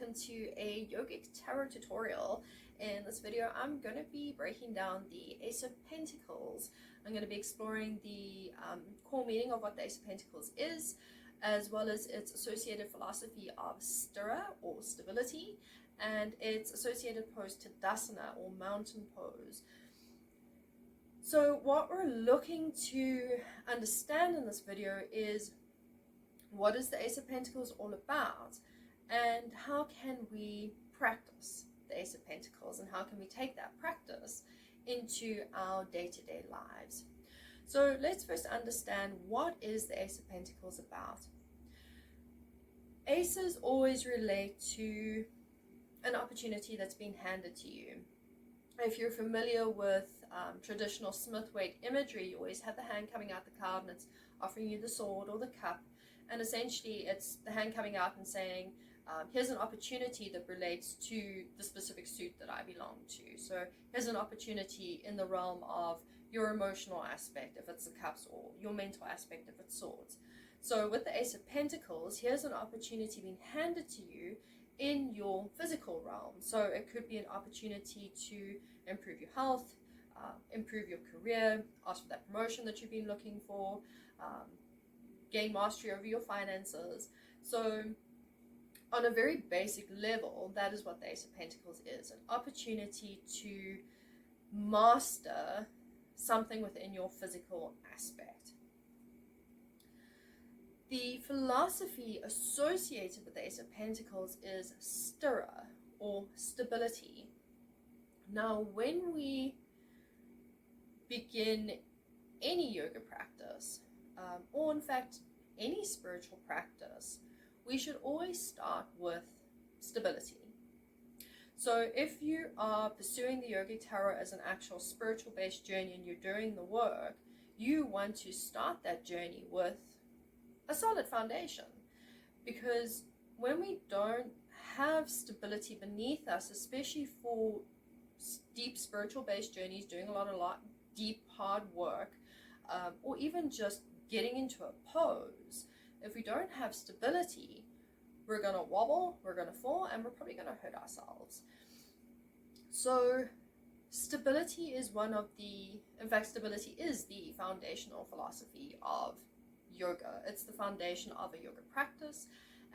welcome to a Yogic Tarot tutorial. In this video I'm going to be breaking down the Ace of Pentacles. I'm going to be exploring the core meaning of what the Ace of Pentacles is, as well as its associated philosophy of Sthira or stability, and its associated pose Tadasana or mountain pose. So what we're looking to understand in this video is, what is the Ace of Pentacles all about, and how can we practice the Ace of Pentacles, and how can we take that practice into our day-to-day lives. So let's first understand, what is the Ace of Pentacles about? Aces always relate to an opportunity that's been handed to you. If you're familiar with traditional Smith-Waite imagery, you always have the hand coming out the cloud and it's offering you the sword or the cup. And essentially it's the hand coming out and saying, here's an opportunity that relates to the specific suit that I belong to. So here's an opportunity in the realm of your emotional aspect, if it's the cups, or your mental aspect, if it's swords. So with the Ace of Pentacles, here's an opportunity being handed to you in your physical realm. So it could be an opportunity to improve your health, improve your career, ask for that promotion that you've been looking for, gain mastery over your finances. So on a very basic level, that is what the Ace of Pentacles is, an opportunity to master something within your physical aspect. The philosophy associated with the Ace of Pentacles is Sthira or stability. Now, when we begin any yoga practice, or in fact any spiritual practice, we should always start with stability. So if you are pursuing the Yogic Tarot as an actual spiritual based journey and you're doing the work, you want to start that journey with a solid foundation, because when we don't have stability beneath us, especially for deep spiritual based journeys, doing a lot deep hard work, or even just getting into a pose, if we don't have stability, we're going to wobble, we're going to fall, and we're probably going to hurt ourselves. So stability is stability is the foundational philosophy of yoga. It's the foundation of a yoga practice,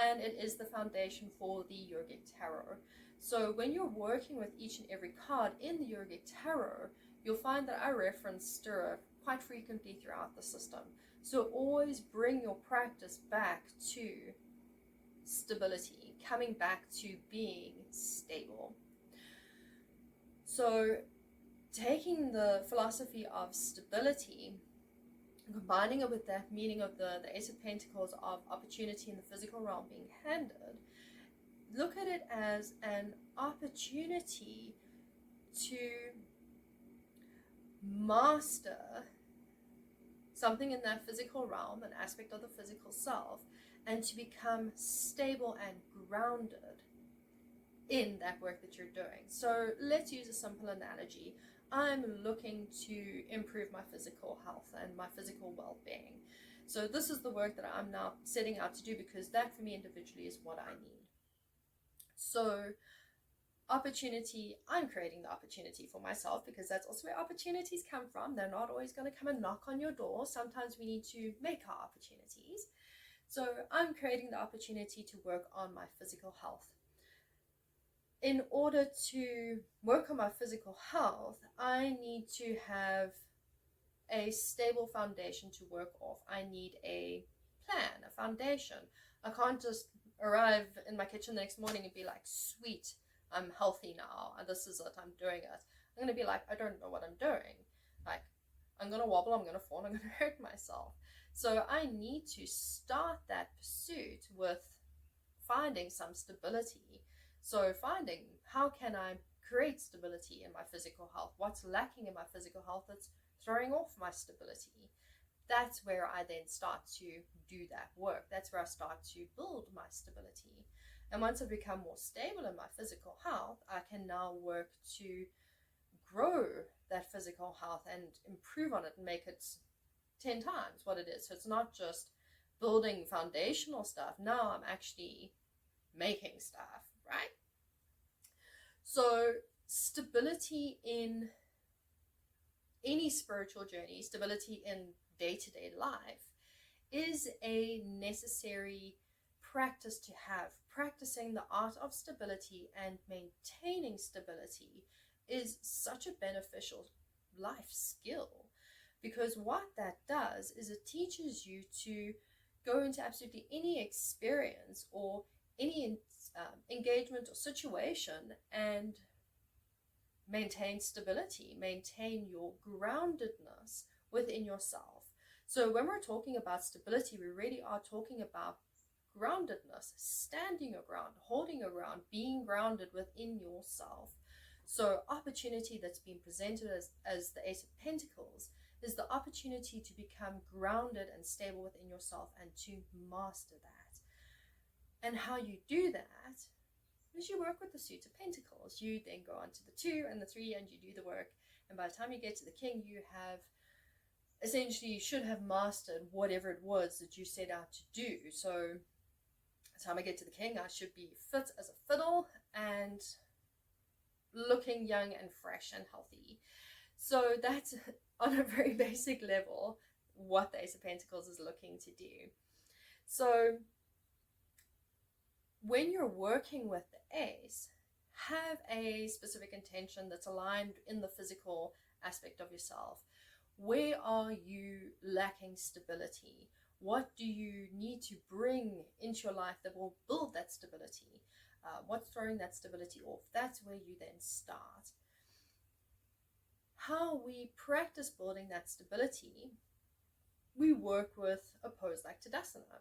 and it is the foundation for the Yogic Tarot. So when you're working with each and every card in the Yogic Tarot, you'll find that I reference Sthira quite frequently throughout the system. So always bring your practice back to stability, coming back to being stable. So taking the philosophy of stability, combining it with that meaning of the Ace of Pentacles of opportunity in the physical realm being handed, look at it as an opportunity to master something in that physical realm, an aspect of the physical self, and to become stable and grounded in that work that you're doing. So let's use a simple analogy. I'm looking to improve my physical health and my physical well-being. So this is the work that I'm now setting out to do, because that for me individually is what I need. So opportunity, I'm creating the opportunity for myself, because that's also where opportunities come from. They're not always going to come and knock on your door. Sometimes we need to make our opportunities. So I'm creating the opportunity to work on my physical health. In order to work on my physical health, I need to have a stable foundation to work off. I need a plan, a foundation. I can't just arrive in my kitchen the next morning and be like, sweet, I'm healthy now, and this is it, I'm doing it. I'm going to be like, I don't know what I'm doing. Like, I'm going to wobble, I'm going to fall, I'm going to hurt myself. So I need to start that pursuit with finding some stability. So finding, how can I create stability in my physical health? What's lacking in my physical health that's throwing off my stability? That's where I then start to do that work. That's where I start to build my stability. And once I become more stable in my physical health, I can now work to grow that physical health and improve on it and make it 10 times what it is. So it's not just building foundational stuff. Now I'm actually making stuff, right? So stability in any spiritual journey, stability in day-to-day life, is a necessary practice to have. Practicing the art of stability and maintaining stability is such a beneficial life skill, because what that does is it teaches you to go into absolutely any experience or any engagement or situation and maintain stability, maintain your groundedness within yourself. So when we're talking about stability, we really are talking about groundedness, standing your ground, holding your ground, being grounded within yourself. So opportunity that's been presented as the Ace of Pentacles is the opportunity to become grounded and stable within yourself and to master that. And how you do that is you work with the suit of Pentacles. You then go on to the 2 and the 3 and you do the work. And by the time you get to the King, you have essentially, you should have mastered whatever it was that you set out to do. So by the time I get to the King, I should be fit as a fiddle and looking young and fresh and healthy. So that's on a very basic level what the Ace of Pentacles is looking to do. So when you're working with the Ace, have a specific intention that's aligned in the physical aspect of yourself. Where are you lacking stability? What do you need to bring into your life that will build that stability? What's throwing that stability off? That's where you then start. How we practice building that stability, we work with a pose like Tadasana.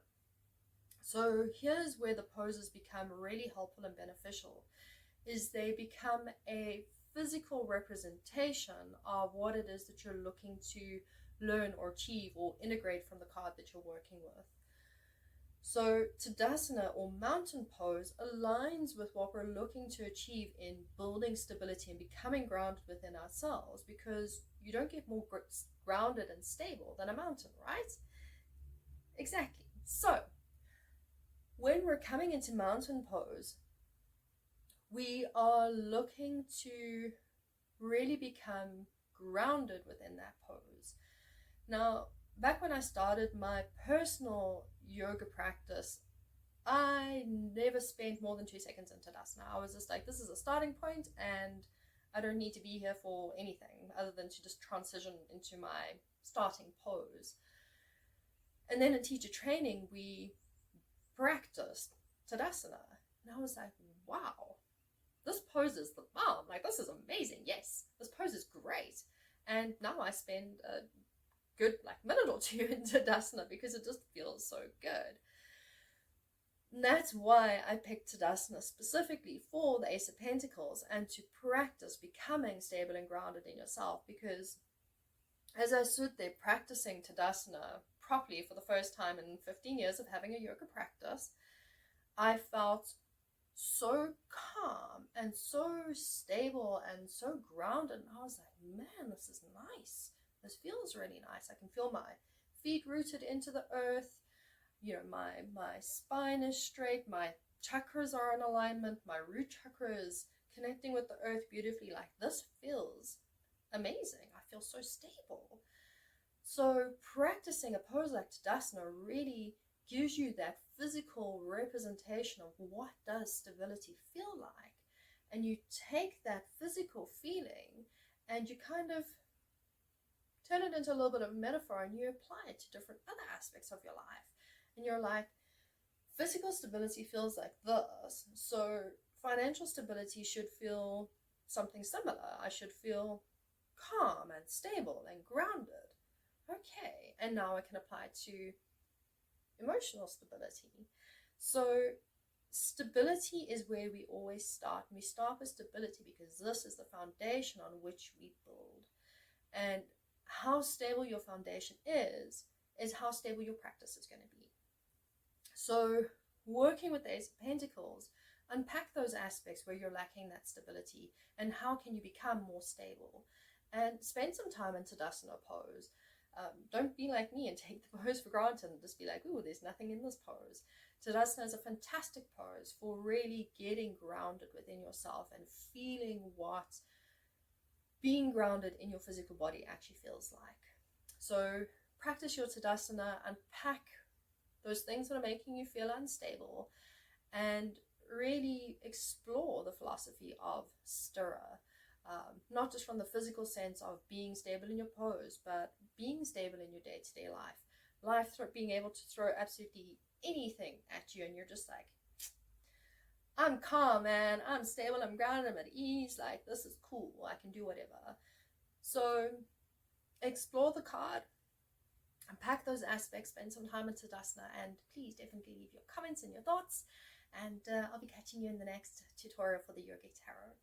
So here's where the poses become really helpful and beneficial, is they become a physical representation of what it is that you're looking to learn or achieve or integrate from the card that you're working with. So Tadasana or mountain pose aligns with what we're looking to achieve in building stability and becoming grounded within ourselves, because you don't get more grounded and stable than a mountain, right? Exactly. So when we're coming into mountain pose, we are looking to really become grounded within that pose. Now, back when I started my personal yoga practice, I never spent more than 2 seconds in Tadasana. I was just like, this is a starting point and I don't need to be here for anything other than to just transition into my starting pose. And then in teacher training, we practiced Tadasana. And I was like, wow, this pose is the bomb. Like, this is amazing. Yes, this pose is great. And now I spend a good minute or two in Tadasana because it just feels so good. And that's why I picked Tadasana specifically for the Ace of Pentacles and to practice becoming stable and grounded in yourself, because as I stood there practicing Tadasana properly for the first time in 15 years of having a yoga practice, I felt so calm and so stable and so grounded. And I was like, man, this is nice. This feels really nice. I can feel my feet rooted into the earth. You know, my spine is straight. My chakras are in alignment. My root chakra is connecting with the earth beautifully. Like, this feels amazing. I feel so stable. So practicing a pose like Tadasana really gives you that physical representation of what does stability feel like. And you take that physical feeling and you kind of turn it into a little bit of a metaphor and you apply it to different other aspects of your life. And you're like, physical stability feels like this, so financial stability should feel something similar. I should feel calm and stable and grounded. Okay, and now I can apply it to emotional stability. So stability is where we always start. We start with stability because this is the foundation on which we build. And how stable your foundation is how stable your practice is going to be. So working with the Ace of Pentacles, unpack those aspects where you're lacking that stability and how can you become more stable. And spend some time in Tadasana pose. Don't be like me and take the pose for granted and just be like, ooh, there's nothing in this pose. Tadasana is a fantastic pose for really getting grounded within yourself and feeling what being grounded in your physical body actually feels like. So practice your Tadasana, unpack those things that are making you feel unstable, and really explore the philosophy of Sthira. Not just from the physical sense of being stable in your pose, but being stable in your day-to-day life. Being able to throw absolutely anything at you, and you're just like, I'm calm, man, I'm stable, I'm grounded, I'm at ease, like, this is cool, I can do whatever. So explore the card, unpack those aspects, spend some time in Tadasana, and please definitely leave your comments and your thoughts, and I'll be catching you in the next tutorial for the Yogic Tarot.